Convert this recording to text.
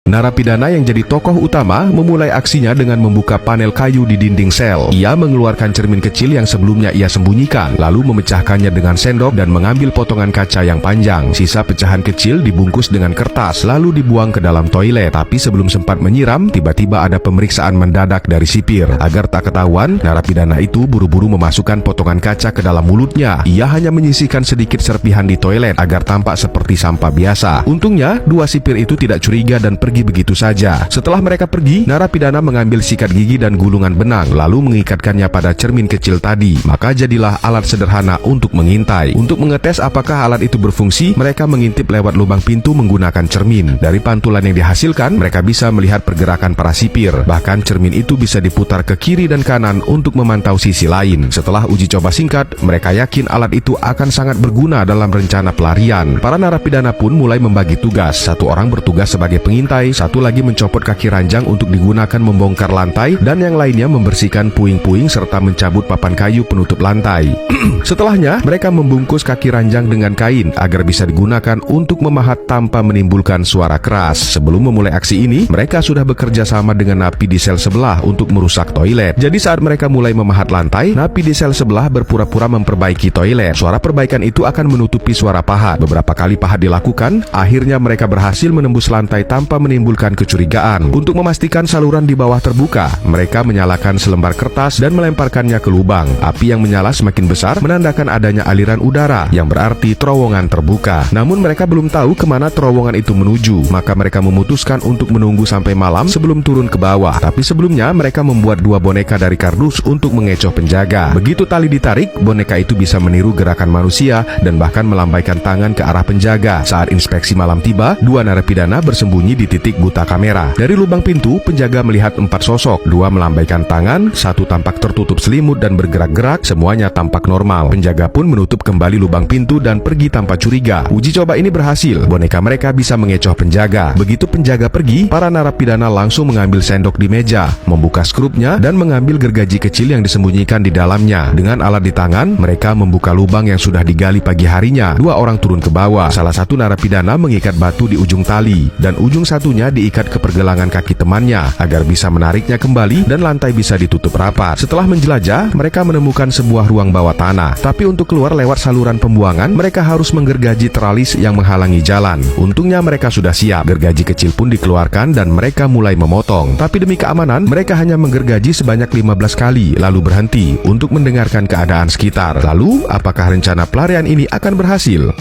Narapidana yang jadi tokoh utama memulai aksinya dengan membuka panel kayu di dinding sel. Ia mengeluarkan cermin kecil yang sebelumnya ia sembunyikan, lalu memecahkannya dengan sendok dan mengambil potongan kaca yang panjang. Sisa pecahan kecil dibungkus dengan kertas, lalu dibuang ke dalam toilet. Tapi sebelum sempat menyiram, tiba-tiba ada pemeriksaan mendadak dari sipir. Agar tak ketahuan, narapidana itu buru-buru memasukkan potongan kaca ke dalam mulutnya. Ia hanya menyisihkan sedikit serpihan di toilet agar tampak seperti sampah biasa. Untungnya, dua sipir itu tidak curiga dan pergi begitu saja. Setelah mereka pergi, narapidana mengambil sikat gigi dan gulungan benang, lalu mengikatkannya pada cermin kecil tadi. Maka jadilah alat sederhana untuk mengintai. Untuk mengetes apakah alat itu berfungsi, mereka mengintip lewat lubang pintu menggunakan cermin. Dari pantulan yang dihasilkan, mereka bisa melihat pergerakan para sipir. Bahkan cermin itu bisa diputar ke kiri dan kanan untuk memantau sisi lain. Setelah uji coba singkat, mereka yakin alat itu akan sangat berguna dalam rencana pelarian. Para narapidana pun mulai membagi tugas. Satu orang bertugas sebagai pengintai, satu lagi mencopot kaki ranjang untuk digunakan membongkar lantai, dan yang lainnya membersihkan puing-puing serta mencabut papan kayu penutup lantai. Setelahnya, mereka membungkus kaki ranjang dengan kain agar bisa digunakan untuk memahat tanpa menimbulkan suara keras. Sebelum memulai aksi ini, mereka sudah bekerja sama dengan napi di sel sebelah untuk merusak toilet. Jadi saat mereka mulai memahat lantai, napi di sel sebelah berpura-pura memperbaiki toilet. Suara perbaikan itu akan menutupi suara pahat. Beberapa kali pahat dilakukan, akhirnya mereka berhasil menembus lantai tanpa menimbulkan kecurigaan. Untuk memastikan saluran di bawah terbuka, mereka menyalakan selembar kertas dan melemparkannya ke lubang. Api yang menyala semakin besar menandakan adanya aliran udara, yang berarti terowongan terbuka. Namun mereka belum tahu kemana terowongan itu menuju, maka mereka memutuskan untuk menunggu sampai malam sebelum turun ke bawah. Tapi sebelumnya mereka membuat dua boneka dari kardus untuk mengecoh penjaga. Begitu tali ditarik, boneka itu bisa meniru gerakan manusia dan bahkan melambaikan tangan ke arah penjaga. Saat inspeksi malam tiba, dua narapidana bersembunyi di titik buta kamera. Dari lubang pintu, penjaga melihat 4 sosok. Dua melambaikan tangan, satu tampak tertutup selimut dan bergerak-gerak, semuanya tampak normal. Penjaga pun menutup kembali lubang pintu dan pergi tanpa curiga. Uji coba ini berhasil. Boneka mereka bisa mengecoh penjaga. Begitu penjaga pergi, para narapidana langsung mengambil sendok di meja, membuka skrupnya, dan mengambil gergaji kecil yang disembunyikan di dalamnya. Dengan alat di tangan, mereka membuka lubang yang sudah digali pagi harinya. Dua orang turun ke bawah. Salah satu narapidana mengikat batu di ujung tali, dan ujung satunya diikat ke pergelangan kaki temannya agar bisa menariknya kembali dan lantai bisa ditutup rapat. Setelah menjelajah, mereka menemukan sebuah ruang bawah tanah. Tapi untuk keluar lewat saluran pembuangan, mereka harus menggergaji teralis yang menghalangi jalan. Untungnya mereka sudah siap. Gergaji kecil pun dikeluarkan dan mereka mulai memotong. Tapi demi keamanan, mereka hanya menggergaji sebanyak 15 kali, lalu berhenti untuk mendengarkan keadaan sekitar. Lalu, apakah rencana pelarian ini akan berhasil?